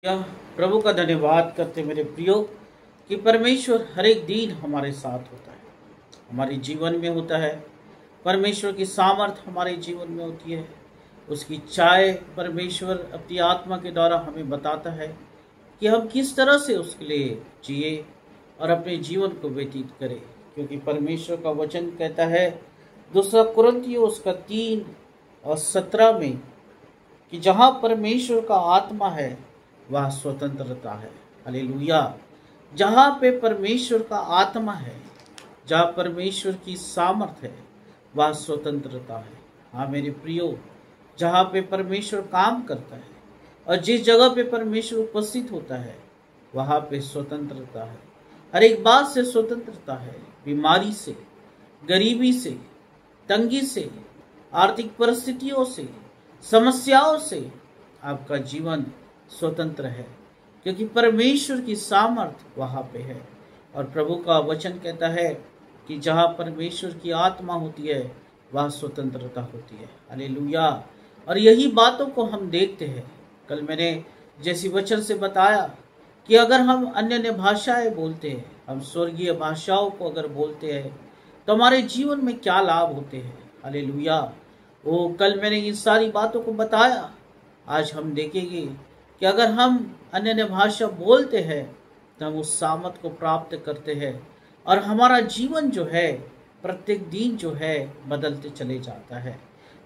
यह प्रभु का धन्यवाद करते मेरे प्रियो कि परमेश्वर हर एक दिन हमारे साथ होता है, हमारे जीवन में होता है। परमेश्वर की सामर्थ हमारे जीवन में होती है। उसकी चाय परमेश्वर अपनी आत्मा के द्वारा हमें बताता है कि हम किस तरह से उसके लिए जिए और अपने जीवन को व्यतीत करें, क्योंकि परमेश्वर का वचन कहता है 2 कुरिन्थियों उसका 3 और 17 में कि जहाँ परमेश्वर का आत्मा है वह स्वतंत्रता है। हालेलुया। जहाँ पे परमेश्वर का आत्मा है, जहाँ परमेश्वर की सामर्थ है, वह स्वतंत्रता है। हाँ मेरे प्रियो, जहाँ पे परमेश्वर काम करता है और जिस जगह पे परमेश्वर उपस्थित होता है वहाँ पे स्वतंत्रता है। हर एक बात से स्वतंत्रता है। बीमारी से, गरीबी से, तंगी से, आर्थिक परिस्थितियों से, समस्याओं से आपका जीवन स्वतंत्र है, क्योंकि परमेश्वर की सामर्थ वहाँ पे है। और प्रभु का वचन कहता है कि जहाँ परमेश्वर की आत्मा होती है वहाँ स्वतंत्रता होती है। हालेलुया। और यही बातों को हम देखते हैं। कल मैंने जैसी वचन से बताया कि अगर हम अन्य भाषाएं बोलते हैं, हम स्वर्गीय भाषाओं को अगर बोलते हैं तो हमारे जीवन में क्या लाभ होते हैं। हालेलुया। वो कल मैंने इन सारी बातों को बताया। आज हम देखेंगे कि अगर हम अन्य भाषा बोलते हैं तो हम उस सामर्थ को प्राप्त करते हैं और हमारा जीवन जो है प्रत्येक दिन जो है बदलते चले जाता है।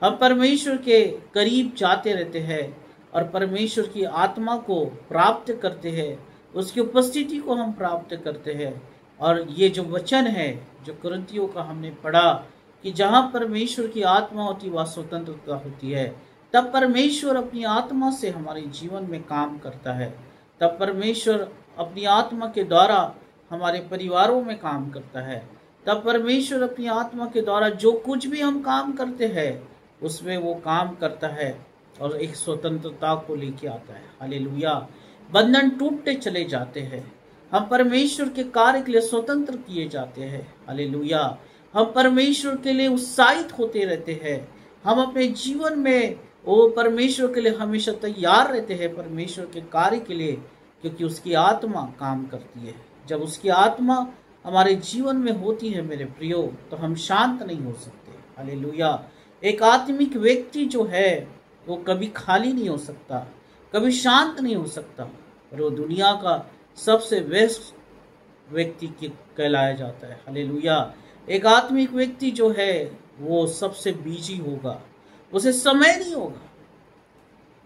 हम परमेश्वर के करीब जाते रहते हैं और परमेश्वर की आत्मा को प्राप्त करते हैं, उसकी उपस्थिति को हम प्राप्त करते हैं। और ये जो वचन है जो कुरिन्थियों का हमने पढ़ा कि जहाँ परमेश्वर की आत्मा होती वह स्वतंत्रता होती है, तब परमेश्वर अपनी आत्मा से हमारे जीवन में काम करता है। तब परमेश्वर अपनी आत्मा के द्वारा हमारे परिवारों में काम करता है। तब परमेश्वर अपनी आत्मा के द्वारा जो कुछ भी हम काम करते हैं उसमें वो काम करता है और एक स्वतंत्रता को लेके आता है। हालेलुया। बंधन टूटते चले जाते हैं। हम परमेश्वर के कार्य के लिए स्वतंत्र किए जाते हैं। हालेलुया। हम परमेश्वर के लिए उत्साहित होते रहते हैं। हम अपने जीवन में वो परमेश्वर के लिए हमेशा तैयार रहते हैं, परमेश्वर के कार्य के लिए, क्योंकि उसकी आत्मा काम करती है। जब उसकी आत्मा हमारे जीवन में होती है मेरे प्रियो, तो हम शांत नहीं हो सकते। हालेलुया। एक आत्मिक व्यक्ति जो है वो कभी खाली नहीं हो सकता, कभी शांत नहीं हो सकता, और वो दुनिया का सबसे बेस्ट व्यक्ति कहलाया जाता है। हालेलुया। एक आत्मिक व्यक्ति जो है वो सबसे बिजी होगा, उसे समय नहीं होगा।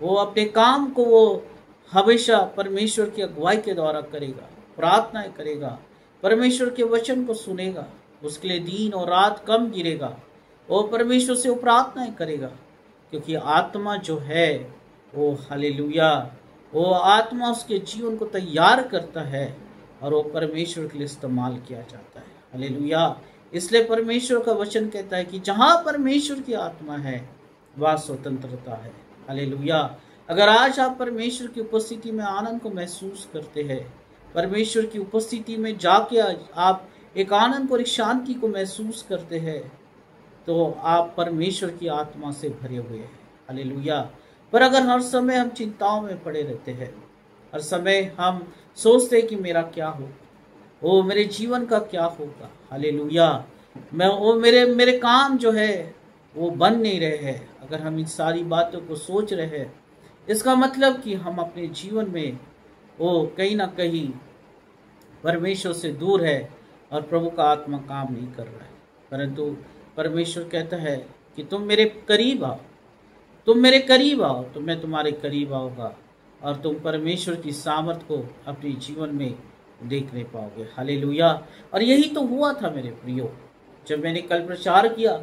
वो अपने काम को वो हमेशा परमेश्वर की अगुवाई के द्वारा करेगा, प्रार्थनाएं करेगा, परमेश्वर के वचन को सुनेगा, उसके लिए दिन और रात कम गिरेगा, वो परमेश्वर से वो प्रार्थनाएं करेगा, क्योंकि आत्मा जो है वो हालेलुया, वो आत्मा उसके जीवन को तैयार करता है और वो परमेश्वर के लिए इस्तेमाल किया जाता है। हालेलुया। इसलिए परमेश्वर का वचन कहता है कि जहाँ परमेश्वर की आत्मा है वह स्वतंत्रता है। हालेलुया। अगर आज आप परमेश्वर की उपस्थिति में आनंद को महसूस करते हैं, परमेश्वर की उपस्थिति में जाके आप एक आनंद को, एक शांति को महसूस करते हैं, तो आप परमेश्वर की आत्मा से भरे हुए हैं। हालेलुया। पर अगर हर समय हम चिंताओं में पड़े रहते हैं, हर समय हम सोचते हैं कि मेरा क्या होगा, वो मेरे जीवन का क्या होगा, हालेलुया, मेरे काम जो है वो बन नहीं रहे हैं, अगर हम इन सारी बातों को सोच रहे हैं, इसका मतलब कि हम अपने जीवन में वो कहीं ना कहीं परमेश्वर से दूर है और प्रभु का आत्मा काम नहीं कर रहा है। परंतु परमेश्वर कहता है कि तुम मेरे करीब आओ, तुम मेरे करीब आओ तो मैं तुम्हारे करीब आऊँगा और तुम परमेश्वर की सामर्थ को अपने जीवन में देख नहीं पाओगे। हालेलुया। और यही तो हुआ था मेरे प्रियो, जब मैंने कल प्रचार किया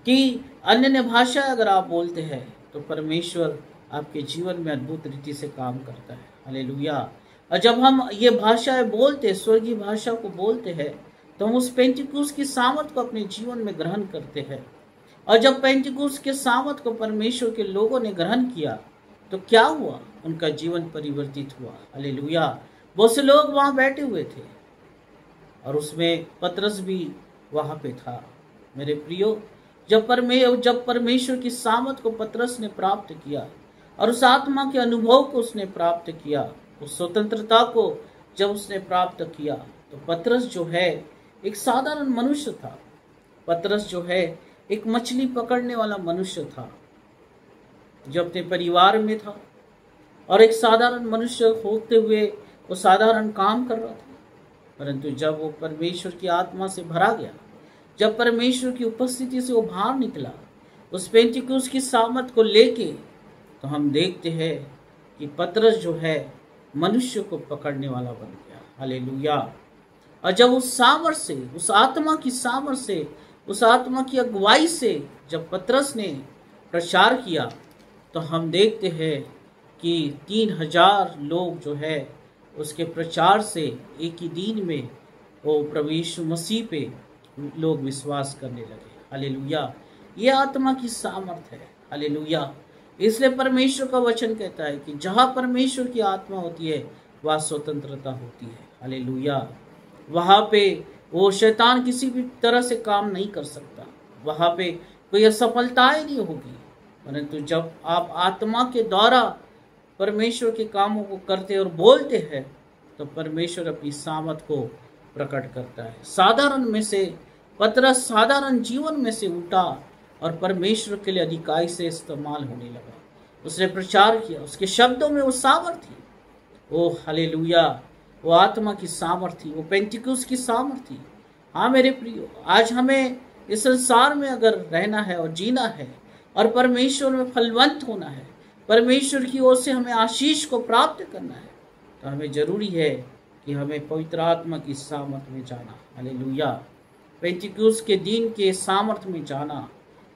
कि अन्य भाषा अगर आप बोलते हैं तो परमेश्वर आपके जीवन में अद्भुत रीति से काम करता है। हालेलुया। और जब हम ये भाषाएं बोलते हैं, स्वर्गीय भाषा को बोलते हैं, तो हम उस पेंटिकुस की सामर्थ को अपने जीवन में ग्रहण करते हैं। और जब पेंटिकुस के सामर्थ को परमेश्वर के लोगों ने ग्रहण किया तो क्या हुआ, उनका जीवन परिवर्तित हुआ। हालेलुया। बहुत से लोग वहाँ बैठे हुए थे और उसमें पतरस भी वहाँ पे था। मेरे प्रियो, जब परमेश्वर की सामर्थ को पतरस ने प्राप्त किया और उस आत्मा के अनुभव को उसने प्राप्त किया, उस स्वतंत्रता को जब उसने प्राप्त किया तो पतरस जो है एक साधारण मनुष्य था। पतरस जो है एक मछली पकड़ने वाला मनुष्य था जो अपने परिवार में था और एक साधारण मनुष्य होते हुए वो साधारण काम कर रहा था। परंतु जब वो परमेश्वर की आत्मा से भरा गया, जब परमेश्वर की उपस्थिति से वो बाहर निकला उस पेंटिकुस्त की सामर्थ को लेके, तो हम देखते हैं कि पतरस जो है मनुष्य को पकड़ने वाला बन गया। हालेलुया। और जब उस सामर्थ से, उस आत्मा की सामर्थ से, उस आत्मा की अगुवाई से जब पतरस ने प्रचार किया तो हम देखते हैं कि 3000 लोग जो है उसके प्रचार से एक ही दिन में वो प्रभु यीशु मसीह पे लोग विश्वास करने लगे। हालेलुया। ये आत्मा की सामर्थ है। हालेलुया। इसलिए परमेश्वर का वचन कहता है कि जहाँ परमेश्वर की आत्मा होती है वहाँ स्वतंत्रता होती है। हालेलुया। वहाँ पे वो शैतान किसी भी तरह से काम नहीं कर सकता, वहाँ पे कोई असफलताएं नहीं होगी। परंतु जब आप आत्मा के द्वारा परमेश्वर के कामों को करते और बोलते हैं तो परमेश्वर अपनी सामर्थ को प्रकट करता है। साधारण में से पतरस साधारण जीवन में से उठा और परमेश्वर के लिए अधिकाई से इस्तेमाल होने लगा। उसने प्रचार किया, उसके शब्दों में वो सामर्थ थी। ओ हालेलुया। वो आत्मा की सामर्थ थी, वो पेंटिकुस्त की सामर्थ थी। हाँ मेरे प्रियो, आज हमें इस संसार में अगर रहना है और जीना है और परमेश्वर में फलवंत होना है, परमेश्वर की ओर से हमें आशीष को प्राप्त करना है, तो हमें जरूरी है कि हमें पवित्र आत्मा की सामर्थ में जाना। हालेलुया। पेंटिकुस्त के दिन के सामर्थ में जाना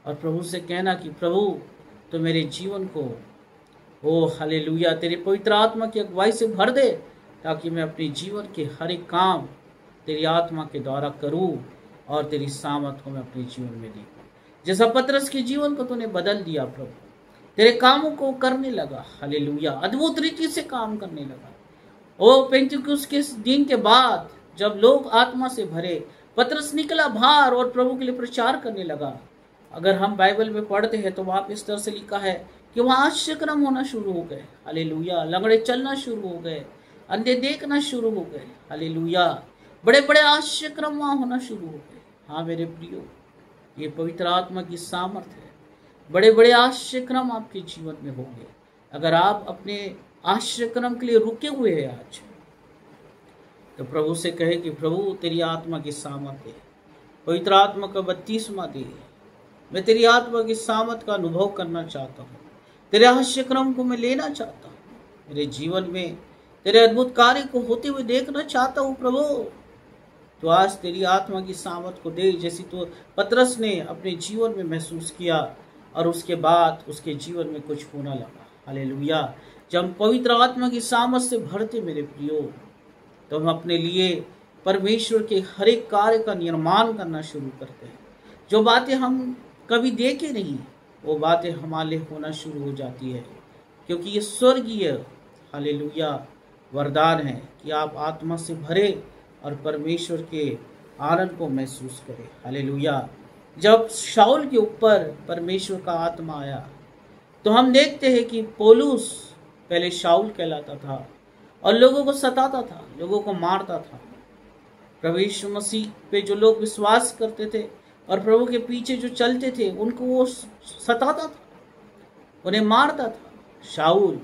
और प्रभु से कहना कि प्रभु तो मेरे जीवन को ओ हालेलुया तेरे पवित्र आत्मा की अगुवाई से भर दे, ताकि मैं अपने जीवन के हर एक काम तेरी आत्मा के द्वारा करूं और तेरी सामर्थ को मैं अपने जीवन में देखूं। जैसा पतरस के जीवन को तूने बदल दिया प्रभु, तेरे कामों को करने लगा। हालेलुया। अद्भुत रीति से काम करने लगा। ओ पेंटिकुस्त के दिन के बाद जब लोग आत्मा से भरे, पतरस निकला बाहर और प्रभु के लिए प्रचार करने लगा। अगर हम बाइबल में पढ़ते हैं तो वहाँ इस तरह से लिखा है कि वहाँ आश्चर्यक्रम होना शुरू हो गए। हालेलुया। लंगड़े चलना शुरू हो गए, अंधे देखना शुरू हो गए। हालेलुया। बड़े बड़े आश्चर्यक्रम वहाँ होना शुरू हो गए। हाँ मेरे प्रियो, ये पवित्र आत्मा की सामर्थ है। बड़े बड़े आश्चर्यक्रम आपके जीवन में होंगे अगर आप अपने आश्चर्यक्रम के लिए रुके हुए हैं आज, तो प्रभु से कहे कि प्रभु तेरी आत्मा की सामर्थ है, पवित्र आत्मा का बपतिस्मा दे। मैं तेरी आत्मा की सामर्थ का अनुभव करना चाहता हूँ, तेरे आश्चर्यक्रम को मैं लेना चाहता हूँ, मेरे जीवन में तेरे अद्भुत कार्य को होते हुए देखना चाहता हूँ प्रभु। तो आज तेरी आत्मा की सामर्थ को दे, जैसी तो पतरस ने अपने जीवन में महसूस किया और उसके बाद उसके जीवन में कुछ होना लगा। हालेलुया। जब हम पवित्र आत्मा की सामर्थ से भरते मेरे प्रियो, तो हम अपने लिए परमेश्वर के हर एक कार्य का निर्माण करना शुरू करते हैं। जो बातें हम कभी देखे नहीं वो बातें हमारे लिए होना शुरू हो जाती है, क्योंकि ये स्वर्गीय हालेलुया वरदान है कि आप आत्मा से भरे और परमेश्वर के आनंद को महसूस करें। हालेलुया। जब शाऊल के ऊपर परमेश्वर का आत्मा आया तो हम देखते हैं कि पौलुस पहले शाऊल कहलाता था और लोगों को सताता था, लोगों को मारता था। प्रभु यीशु मसीह पे जो लोग विश्वास करते थे और प्रभु के पीछे जो चलते थे उनको वो सताता था, उन्हें मारता था। शाऊल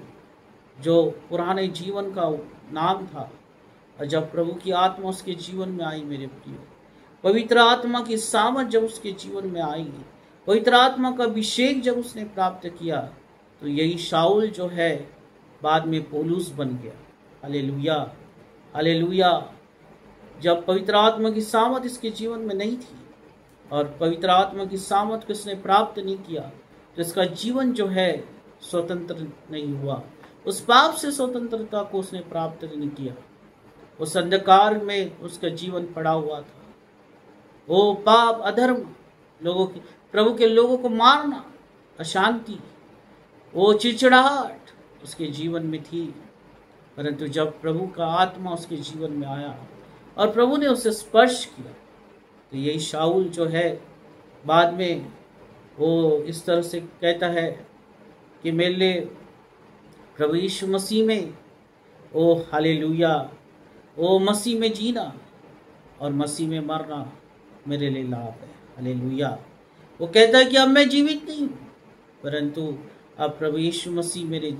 जो पुराने जीवन का नाम था, और जब प्रभु की आत्मा उसके जीवन में आई मेरे प्रियो, पवित्र आत्मा की सामर्थ जब उसके जीवन में आई, पवित्र आत्मा का अभिषेक जब उसने प्राप्त किया, तो यही शाऊल जो है बाद में पौलुस बन गया। हालेलुया। हालेलुया। जब पवित्र आत्मा की सामर्थ इसके जीवन में नहीं थी और पवित्र आत्मा की सामर्थ को इसने प्राप्त नहीं किया, तो इसका जीवन जो है स्वतंत्र नहीं हुआ। उस पाप से स्वतंत्रता को उसने प्राप्त नहीं किया। उस अंधकार में उसका जीवन पड़ा हुआ था। वो पाप, अधर्म, लोगों की प्रभु के लोगों को मारना, अशांति, वो चिड़चिड़ाहट उसके जीवन में थी। परंतु जब प्रभु का आत्मा उसके जीवन में आया और प्रभु ने उसे स्पर्श किया, तो यही शाऊल जो है बाद में वो इस तरह से कहता है कि मेरे लिए प्रभु यीशु मसीह में ओ हालेलुया, ओ मसीह में जीना और मसीह में मरना मेरे लिए लाभ है। हालेलुया। वो कहता है कि अब मैं जीवित नहीं हूँ, परंतु अब प्रभु यीशु मसीह मेरे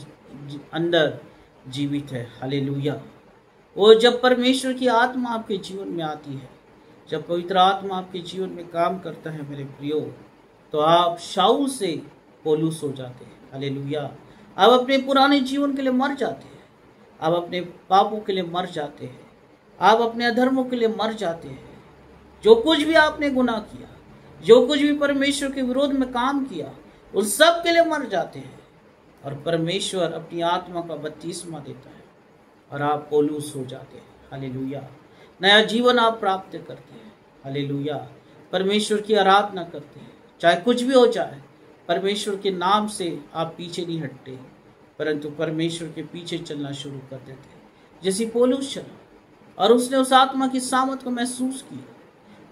अंदर जीवित है। हालेलुया। वो जब परमेश्वर की आत्मा आपके जीवन में आती है, जब पवित्र आत्मा आपके जीवन में काम करता है मेरे प्रियो, तो आप शाऊल से पौलुस हो जाते हैं। हालेलुया। आप अपने पुराने जीवन के लिए मर जाते हैं, आप अपने पापों के लिए मर जाते हैं, आप अपने अधर्मों के लिए मर जाते हैं। जो कुछ भी आपने गुनाह किया, जो कुछ भी परमेश्वर के विरोध में काम किया, उन सब के लिए मर जाते हैं और परमेश्वर अपनी आत्मा का बपतिस्मा देता है और आप पौलुस हो जाते हैं। हालेलुया। नया जीवन आप प्राप्त करते हैं। हालेलुया। परमेश्वर की आराधना करते हैं, चाहे कुछ भी हो जाए, परमेश्वर के नाम से आप पीछे नहीं हटते, परंतु परमेश्वर के पीछे चलना शुरू कर देते हैं। जैसे पौलुस चला और उसने उस आत्मा की सामर्थ को महसूस किया।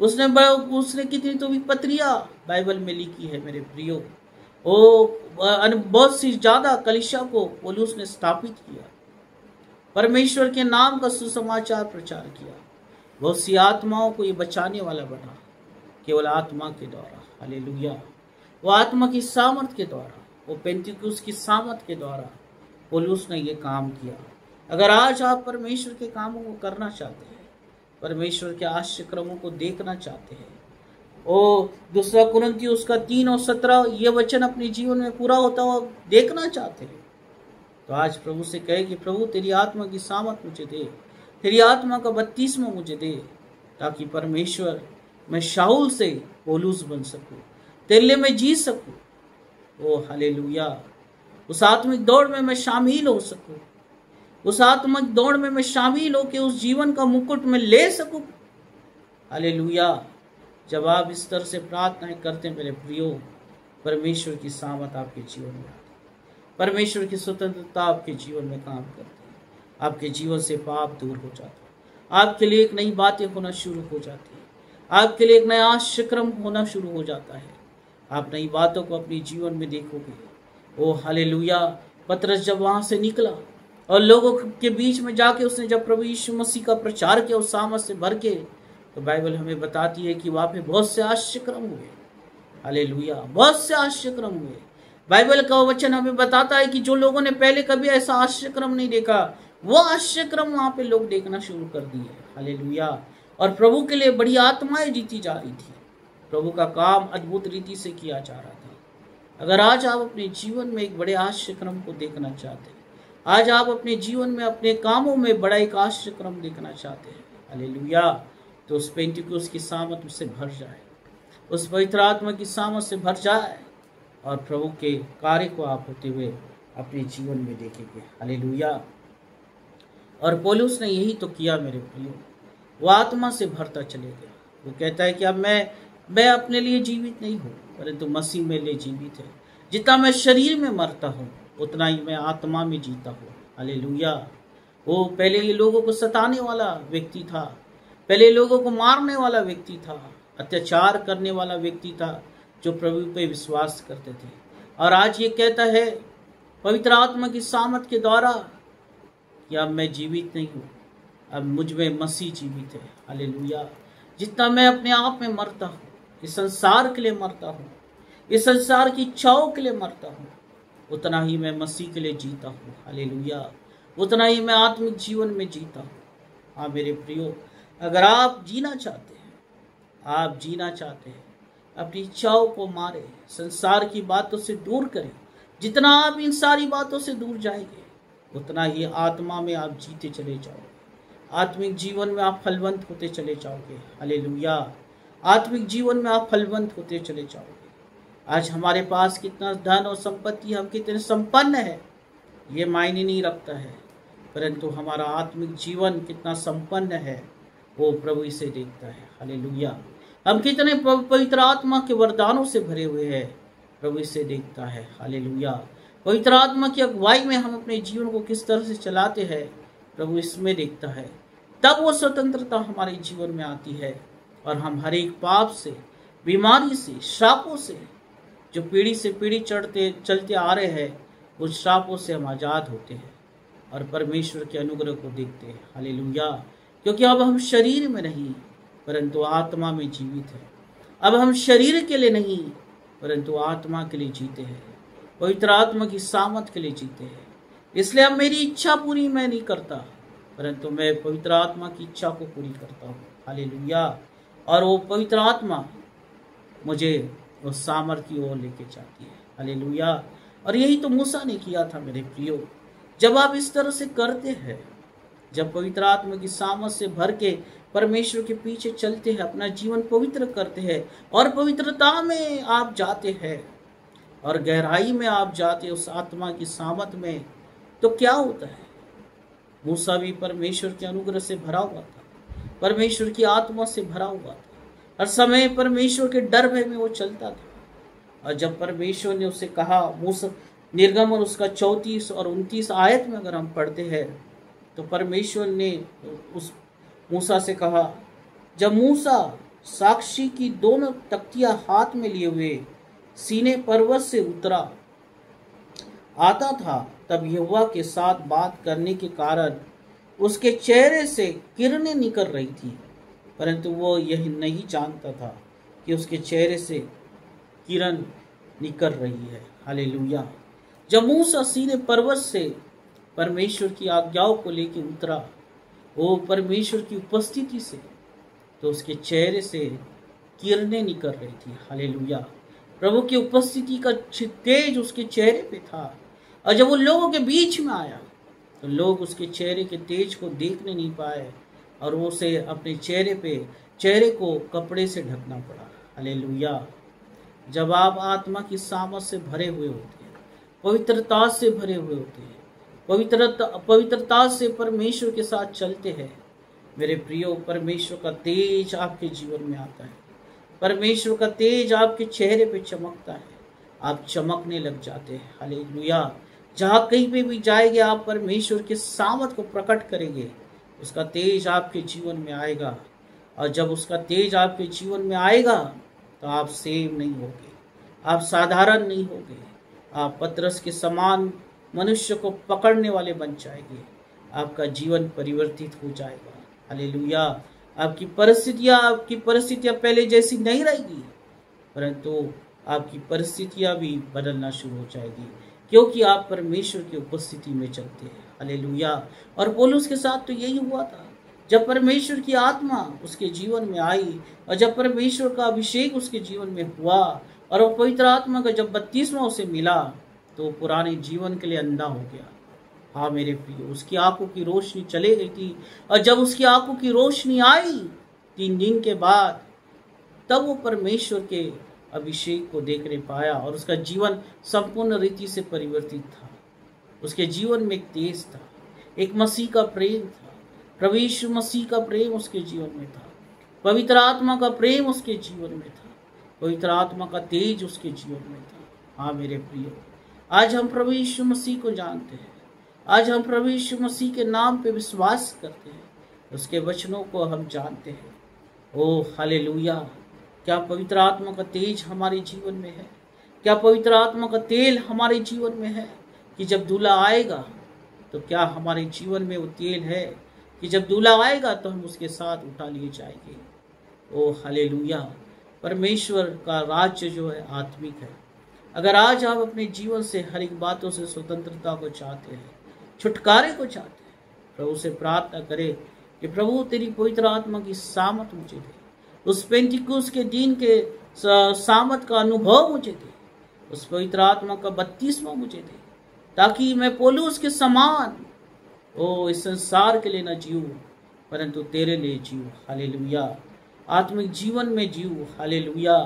उसने कितनी तो विपत्तियां बाइबल में लिखी है मेरे प्रियो। बहुत सी ज्यादा कलीसिया को पौलुस ने स्थापित किया, परमेश्वर के नाम का सुसमाचार प्रचार किया, बहुत सी आत्माओं को ये बचाने वाला बना, केवल आत्मा के द्वारा। हालेलुया। वो आत्मा की सामर्थ के द्वारा, वो पेंतिकुस्त की सामर्थ के द्वारा पौलुस ने ये काम किया। अगर आज आप परमेश्वर के कामों को करना चाहते हैं, परमेश्वर के आश्चर्य क्रमों को देखना चाहते हैं, ओ 2 कुरिन्थियों उसका 3 और 17 ये वचन अपने जीवन में पूरा होता हुआ देखना चाहते हैं, तो आज प्रभु से कहे कि प्रभु तेरी आत्मा की सामर्थ मुझे दे, तेरी आत्मा का बपतिस्मा मुझे दे, ताकि परमेश्वर मैं शाऊल से पौलुस बन सकूं, तेरे लिए मैं जी सकूं। ओ हालेलुया। उस आत्मिक दौड़ में मैं शामिल हो सकूं, उस आत्मिक दौड़ में मैं शामिल होकर उस जीवन का मुकुट में ले सकूं। हालेलुया। जब आप इस तरह से प्रार्थनाएं करते हैं मेरे प्रियो, परमेश्वर की सामर्थ आपके जीवन में आती है, परमेश्वर की स्वतंत्रता आपके जीवन में काम करती है, आपके जीवन से पाप दूर हो जाता है, आपके लिए एक नई बातें होना शुरू हो जाती है, आपके लिए एक नया आश्चर्यक्रम होना शुरू हो जाता है, आप नई बातों को अपने जीवन में देखोगे। ओ हालेलुया। पतरस जब वहां से निकला और लोगों के बीच में जाके उसने जब प्रभु यीशु मसीह का प्रचार किया उस सामर्थ से भर के, तो बाइबल हमें बताती है कि वहां पे बहुत से आश्चर्यक्रम हुए। हालेलुया। बहुत से आश्चर्यक्रम हुए। बाइबल का वचन हमें बताता है कि जो लोगों ने पहले कभी ऐसा आश्चर्यक्रम नहीं देखा, वो आश्चर्यक्रम वहां पे लोग देखना शुरू कर दिए। हालेलुया। और प्रभु के लिए बड़ी आत्माएं जीती जा रही थी, प्रभु का काम अद्भुत रीति से किया जा रहा था। अगर आज आप अपने जीवन में एक बड़े आश्चर्यक्रम को देखना चाहते हैं, आज आप अपने जीवन में अपने कामों में बड़ा एक आश्चर्यक्रम देखना चाहते हैं, हालेलुया, तो उस पेंतिकुस्त की सामर्थ से भर जाए, उस पवित्र आत्मा की सामर्थ से भर जाए और प्रभु के कार्य को आप होते हुए अपने जीवन में देखेंगे। हालेलुया। और पौलुस ने यही तो किया मेरे प्रियो, वो आत्मा से भरता चले गया। वो कहता है कि अब मैं अपने लिए जीवित नहीं हूँ, परंतु मसीह मेरे लिए जीवित है। जितना मैं शरीर में मरता हूँ उतना ही मैं आत्मा में जीता हूँ। हालेलुया। वो पहले ये लोगों को सताने वाला व्यक्ति था, पहले लोगों को मारने वाला व्यक्ति था, अत्याचार करने वाला व्यक्ति था, जो प्रभु पे विश्वास करते थे। और आज ये कहता है पवित्र आत्मा की सामर्थ के द्वारा कि अब मैं जीवित नहीं हूँ, अब मुझ में मसीह जीवित है। हालेलुया। जितना मैं अपने आप में मरता हूँ, इस संसार के लिए मरता हूँ, इस संसार की इच्छाओं के लिए मरता हूँ, उतना ही मैं मसीह के लिए जीता हूँ। हालेलुया। उतना ही मैं आत्मिक जीवन में जीता हूँ। हाँ मेरे प्रियो, अगर आप जीना चाहते हैं, आप जीना चाहते हैं, अपनी इच्छाओं को मारे, संसार की बातों से दूर करें, जितना आप इन सारी बातों से दूर जाएंगे उतना ही आत्मा में आप जीते चले जाओगे, आत्मिक जीवन में आप फलवंत होते चले जाओगे। हालेलुया। आत्मिक जीवन में आप फलवंत होते चले जाओगे। आज हमारे पास कितना धन और संपत्ति, हम कितने संपन्न है, ये मायने नहीं रखता है, परंतु हमारा आत्मिक जीवन कितना संपन्न है वो प्रभु इसे देखता है। हालेलुया। हम कितने पवित्र आत्मा के वरदानों से भरे हुए हैं, प्रभु इसे देखता है। हालेलुया। पवित्र आत्मा की अगुवाई में हम अपने जीवन को किस तरह से चलाते हैं, प्रभु इसमें देखता है। तब वो स्वतंत्रता हमारे जीवन में आती है और हम हर एक पाप से, बीमारी से, श्रापों से, जो पीढ़ी से पीढ़ी चलते आ रहे हैं, उस श्रापों से हम आजाद होते हैं। और परमेश्वर के अनुग्रह को देखते हैं। हालेलुया। क्योंकि अब हम शरीर में नहीं परंतु आत्मा में जीवित है। अब हम शरीर के लिए नहीं परंतु आत्मा के लिए जीते हैं, पवित्र आत्मा की सामर्थ के लिए जीते हैं। इसलिए अब मेरी इच्छा पूरी मैं नहीं करता परंतु मैं पवित्र आत्मा की इच्छा को पूरी करता हूँ। हालेलुया। और वो पवित्र आत्मा मुझे उस सामर्थ की ओर लेके जाती है। हालेलुया। और यही तो मूसा ने किया था मेरे प्रियो। जब आप इस तरह से करते हैं, जब पवित्र आत्मा की सामर्थ से भर के परमेश्वर के पीछे चलते हैं, अपना जीवन पवित्र करते हैं और पवित्रता में आप जाते हैं और गहराई में आप जाते हैं उस आत्मा की सामर्थ में, तो क्या होता है? मूसा भी परमेश्वर के अनुग्रह से भरा हुआ था, परमेश्वर की आत्मा से भरा हुआ था, हर समय परमेश्वर के डर भय में वो चलता था। और जब परमेश्वर ने उसे कहा, मूसा निर्गमन उसका 34 और 29 आयत में अगर हम पढ़ते हैं तो परमेश्वर ने उस मूसा से कहा, जब मूसा साक्षी की दोनों तख्तियां हाथ में लिए हुए सीने पर्वत से उतरा आता था, तब यहोवा के साथ बात करने के कारण उसके चेहरे से किरणें निकल रही थी, परंतु वो यह नहीं जानता था कि उसके चेहरे से किरण निकल रही है। हालेलुया। जब मूसा सीने पर्वत से परमेश्वर की आज्ञाओं को लेकर उतरा, वो परमेश्वर की उपस्थिति से, तो उसके चेहरे से किरणें निकल रही थी। हालेलुया। प्रभु की उपस्थिति का तेज उसके चेहरे पे था। और जब वो लोगों के बीच में आया तो लोग उसके चेहरे के तेज को देखने नहीं पाए और वो उसे अपने चेहरे को कपड़े से ढकना पड़ा। हालेलुया। जब आप आत्मा की सामर्थ से भरे हुए होते हैं, पवित्रता से भरे हुए होते हैं, पवित्रता से परमेश्वर के साथ चलते हैं, मेरे प्रियो, परमेश्वर का तेज आपके जीवन में आता है, परमेश्वर का तेज आपके चेहरे पे चमकता है, आप चमकने लग जाते हैं। हालेलुया। जहाँ कहीं पे भी जाएंगे आप परमेश्वर के सामर्थ को प्रकट करेंगे, उसका तेज आपके जीवन में आएगा। और जब उसका तेज आपके जीवन में आएगा तो आप सेम नहीं होगे, आप साधारण नहीं होगे, आप पतरस के समान मनुष्य को पकड़ने वाले बन जाएंगे। आपका जीवन परिवर्तित हो जाएगा। हालेलुया। आपकी परिस्थितियां पहले जैसी नहीं रहेगी परंतु आपकी परिस्थितियां भी बदलना शुरू हो जाएगी, क्योंकि आप परमेश्वर की उपस्थिति में चलते हैं। हालेलुया। और पौलुस के साथ तो यही हुआ था। जब परमेश्वर की आत्मा उसके जीवन में आई और जब परमेश्वर का अभिषेक उसके जीवन में हुआ और वो पवित्र आत्मा का जब बपतिस्मा उसे मिला तो पुराने जीवन के लिए अंधा हो गया। हाँ मेरे प्रिय, उसकी आंखों की रोशनी चले गई थी और जब उसकी आंखों की रोशनी आई 3 दिन के बाद, तब वो परमेश्वर के अभिषेक को देखने पाया और उसका जीवन संपूर्ण रीति से परिवर्तित था। उसके जीवन में एक तेज था, एक मसीह का प्रेम था, प्रभु यीशु मसीह का प्रेम उसके जीवन में था, पवित्र आत्मा का प्रेम उसके जीवन में था, पवित्र आत्मा का तेज उसके जीवन में था। हाँ मेरे प्रिय, आज हम प्रभु यीशु मसीह को जानते हैं, आज हम प्रभु यीशु मसीह के नाम पे विश्वास करते हैं, उसके वचनों को हम जानते हैं। ओ हालेलुया। क्या पवित्र आत्मा का तेज हमारे जीवन में है? क्या पवित्र आत्मा का तेल हमारे जीवन में है कि जब दूल्हा आएगा तो क्या हमारे जीवन में वो तेल है कि जब दूल्हा आएगा तो हम उसके साथ उठा लिए जाएंगे? ओ हालेलुया। परमेश्वर का राज्य जो है आत्मिक है। अगर आज आप अपने जीवन से हर एक बातों से स्वतंत्रता को चाहते हैं, छुटकारे को चाहते हैं, प्रभु से प्रार्थना करें कि प्रभु तेरी पवित्र आत्मा की सामर्थ मुझे दे, उस पेंटिकुस के दिन के सामर्थ का अनुभव मुझे दे, उस पवित्र आत्मा का बपतिस्मा मुझे दे, ताकि मैं पौलुस के समान इस संसार के लिए न जीऊं परंतु तेरे लिए जीऊं। हालेलुया। आत्मिक जीवन में जीऊं। हालेलुया।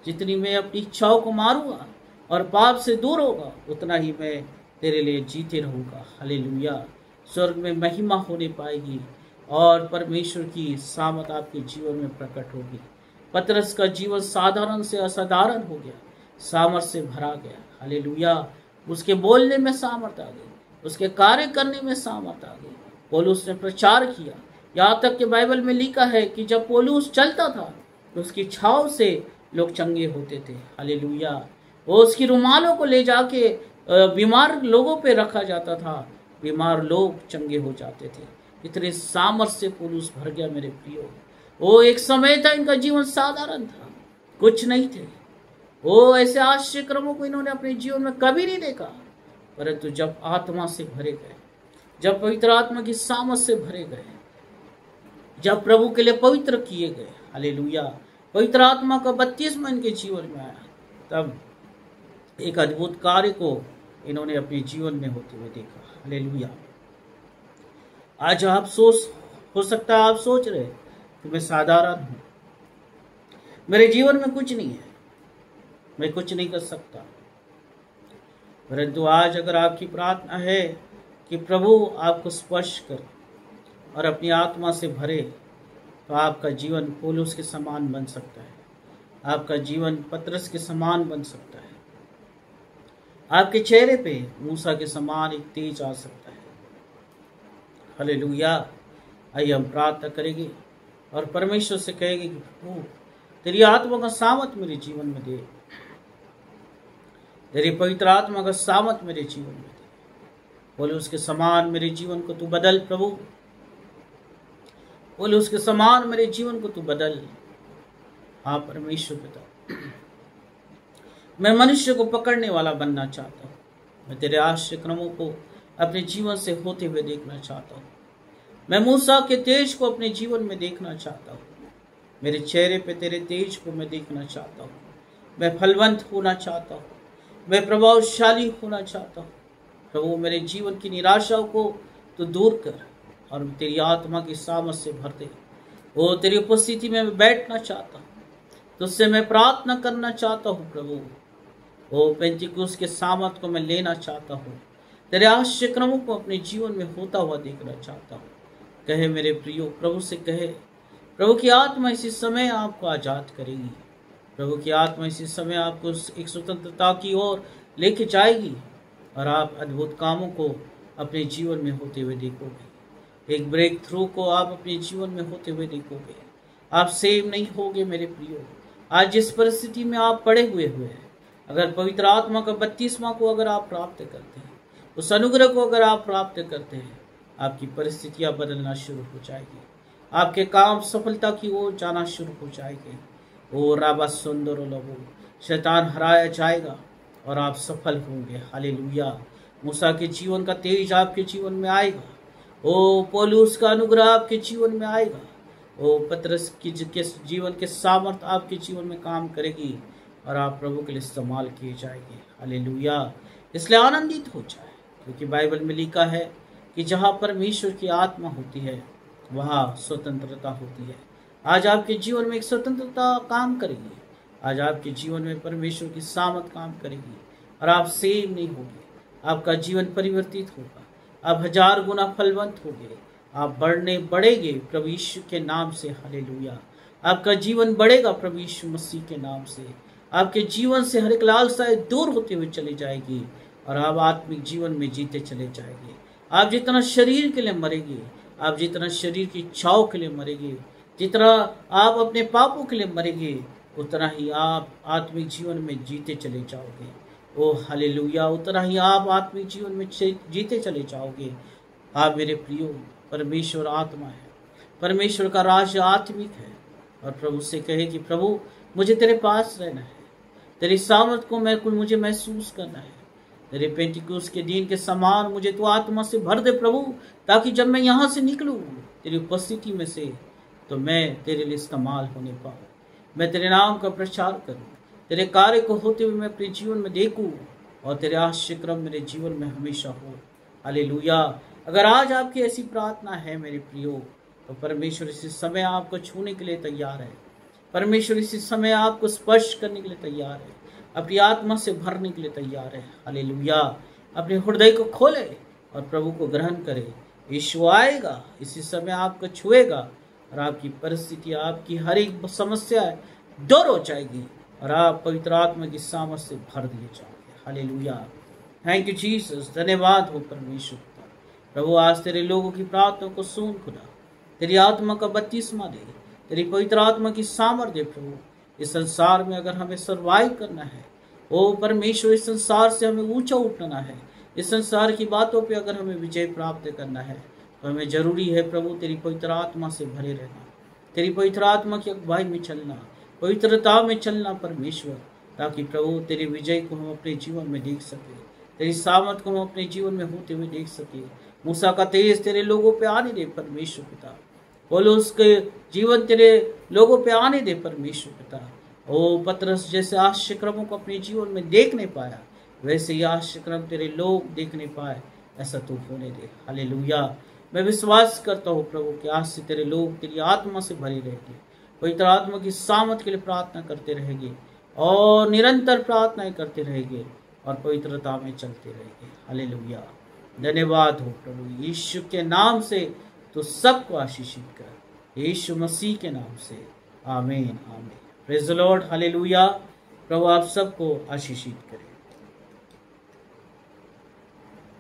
जितनी मैं अपनी इच्छाओं को मारूंगा और पाप से दूर होगा उतना ही मैं तेरे लिए जीते रहूंगा। हालेलुया। स्वर्ग में महिमा होने पाएगी और परमेश्वर की सामर्थ आपके जीवन में प्रकट होगी। पतरस का जीवन साधारण से असाधारण हो गया, सामर्थ से भरा गया। हालेलुया। उसके बोलने में सामर्थ आ गई, उसके कार्य करने में सामर्थ आ गई। पौलुस ने प्रचार किया, यहाँ तक कि बाइबल में लिखा है कि जब पौलुस चलता था तो उसकी छाव से लोग चंगे होते थे। हालेलुया। वो उसकी रुमालों को ले जाके बीमार लोगों पे रखा जाता था बीमार लोग चंगे हो जाते थे। इतने सामर्थ्य से पौलुस भर गया मेरे प्रियो। वो एक समय था इनका जीवन साधारण था, कुछ नहीं थे। वो ऐसे आश्चर्य क्रमों को इन्होंने अपने जीवन में कभी नहीं देखा, परंतु जब आत्मा से भरे गए, जब पवित्र आत्मा की सामर्थ से भरे गए, जब प्रभु के लिए पवित्र किए गए, हालेलुया, पवित्र आत्मा का बपतिस्मा इनके जीवन में आया, तब एक अद्भुत कार्य को इन्होंने अपने जीवन में होते हुए देखा। हालेलुया। आज आप हो सकता है आप सोच रहे कि मैं साधारण हूं, मेरे जीवन में कुछ नहीं है, मैं कुछ नहीं कर सकता। परंतु आज अगर आपकी प्रार्थना है कि प्रभु आपको स्पर्श करे और अपनी आत्मा से भरे, तो आपका जीवन पौलुस के समान बन सकता है, आपका जीवन पतरस के समान बन सकता है, आपके चेहरे पे मूसा के समान एक तेज आ सकता है। हालेलुया। आइए हम प्रार्थना करेंगे और परमेश्वर से कहेंगे कि प्रभु तेरी आत्मा का सामर्थ मेरे जीवन में दे, तेरी पवित्र आत्मा का सामर्थ मेरे जीवन में दे। बोले उसके समान मेरे जीवन को तू बदल प्रभु, बोले उसके समान मेरे जीवन को तू बदल। हाँ परमेश्वर पिता, मैं मनुष्य को पकड़ने वाला बनना चाहता हूँ, मैं तेरे आश्चर्य क्रमों को अपने जीवन से होते हुए देखना चाहता हूँ, मैं मूसा के तेज को अपने जीवन में देखना चाहता हूँ, मेरे चेहरे पे तेरे तेज को मैं देखना चाहता हूँ, मैं फलवंत होना चाहता हूँ, मैं प्रभावशाली होना चाहता हूँ। प्रभु मेरे जीवन की निराशाओं को तो दूर कर और तेरी आत्मा की सामर्थ से भर दे। वो तेरी उपस्थिति में मैं बैठना चाहता हूँ, तुझसे मैं प्रार्थना करना चाहता हूँ प्रभु। वो पेंतिकुस्त के सामर्थ को मैं लेना चाहता हूँ, तेरे आश्चर्य क्रमों को अपने जीवन में होता हुआ देखना चाहता हूँ। कहे मेरे प्रियो, प्रभु से कहे, प्रभु की आत्मा इसी समय आपको आजाद करेगी, प्रभु की आत्मा इसी समय आपको एक स्वतंत्रता की ओर लेके जाएगी और आप अद्भुत कामों को अपने जीवन में होते हुए देखोगे, एक ब्रेक थ्रू को आप अपने जीवन में होते हुए देखोगे। आप सेव नहीं होगे मेरे प्रियो। आज जिस परिस्थिति में आप पड़े हुए हैं, अगर पवित्र आत्मा का बपतिस्मा को अगर आप प्राप्त करते हैं, उस अनुग्रह को अगर आप प्राप्त करते हैं, आपकी परिस्थितियां बदलना शुरू हो जाएगी, आपके काम सफलता की ओर जाना शुरू हो जाएंगे। ओ राबा सुंदर लबो, शैतान हराया जाएगा और आप सफल होंगे। हालेलुया। मूसा के जीवन का तेज आपके जीवन में आएगा, ओ पौलुस का अनुग्रह आपके जीवन में आएगा, ओ पतरस की जीवन के सामर्थ आपके जीवन में काम करेगी और आप प्रभु के लिए इस्तेमाल किए जाएंगे। हालेलुया। इसलिए आनंदित हो जाए, क्योंकि बाइबल में लिखा है कि जहाँ परमेश्वर की आत्मा होती है वहाँ स्वतंत्रता होती है। आज आपके जीवन में एक स्वतंत्रता काम करेगी, आज आपके जीवन में परमेश्वर की सामर्थ काम करेगी और आप सेव नहीं होगे, आपका जीवन परिवर्तित होगा, आप 1000 गुना फलवंत होगे, आप बढ़ेंगे प्रभु यीशु के नाम से। हालेलुया। आपका जीवन बढ़ेगा प्रभु यीशु मसीह के नाम से। आपके जीवन से हर एक लालसाएं दूर होते हुए चली जाएगी और आप आत्मिक जीवन में जीते चले जाएंगे। आप जितना शरीर के लिए मरेंगे, आप जितना शरीर की इच्छाओं के लिए मरेंगे, जितना आप अपने पापों के लिए मरेंगे, उतना ही आप आत्मिक जीवन में जीते चले जाओगे। ओ हालेलुया। उतना ही आप आत्मिक जीवन में जीते चले जाओगे। आप मेरे प्रियो, परमेश्वर आत्मा है, परमेश्वर का राज्य आत्मिक है और प्रभु से कहे कि प्रभु मुझे तेरे पास रहना है, तेरी सामर्थ को मुझे महसूस करना है, तेरे पेंटिकुस्त के दिन के समान मुझे तो आत्मा से भर दे प्रभु, ताकि जब मैं यहाँ से निकलूँ तेरी उपस्थिति में से, तो मैं तेरे लिए इस्तेमाल होने पाऊँ, मैं तेरे नाम का प्रचार करूँ, तेरे कार्य को होते हुए मैं अपने जीवन में देखूँ और तेरे आश्चर्य क्रम मेरे जीवन में हमेशा हो। हालेलुया। अगर आज आपकी ऐसी प्रार्थना है मेरे प्रियो, तो परमेश्वर इसी समय आपको छूने के लिए तैयार है, परमेश्वर इसी समय आपको स्पर्श करने के लिए तैयार है, अपनी आत्मा से भरने के लिए तैयार है। हालेलुया। अपने हृदय को खोले और प्रभु को ग्रहण करे। यीशु आएगा, इसी समय आपको छुएगा और आपकी परिस्थिति, आपकी हर एक समस्या दूर हो जाएगी और आप पवित्र आत्मा की सामर्थ से भर दिए जाओगे। हालेलुया। Thank you Jesus. धन्यवाद हो परमेश्वर। प्रभु आज तेरे लोगों की प्रार्थना को सुन खुदा, तेरी आत्मा का बपतिस्मा दे, तेरी पवित्र आत्मा की सामर्थ दे प्रभु। इस संसार में अगर हमें सर्वाइव करना है, ओ परमेश्वर, इस संसार से हमें ऊंचा उठना है, इस संसार की बातों पे अगर हमें विजय प्राप्त करना है तो हमें जरूरी है प्रभु तेरी पवित्र आत्मा से भरे रहना, तेरी पवित्र आत्मा की अगुवाई में चलना, पवित्रता में चलना परमेश्वर, ताकि प्रभु तेरी विजय को हम अपने जीवन में देख सके, तेरी सामर्थ को हम अपने जीवन में होते हुए देख सके। मूसा का तेज तेरे लोगों पे आने दे परमेश्वर पिता, पौलुस के जीवन तेरे लोगों पे आने दे परमेश्वर पिता। ओ पतरस जैसे आश्चर्यक्रमों को अपने जीवन में देख नहीं पाया, वैसे ही आश्चर्यक्रम तेरे लोग देखने पाए, ऐसा तू होने दे। हालेलुया। मैं विश्वास करता हूँ प्रभु कि आज से तेरे लोग तेरी आत्मा से भरे रहेंगे, पवित्र आत्मा की सामर्थ के लिए प्रार्थना करते रहेंगे और निरंतर प्रार्थनाएं करते रहेंगे और पवित्रता में चलते रहेंगे। हालेलुया। धन्यवाद हो प्रभु, यीशु के नाम से तो सबको आशीषित कर, यीशु मसीह के नाम से, आमीन आमीन। Praise the Lord. हालेलुया। प्रभु आप सबको आशीषित करे।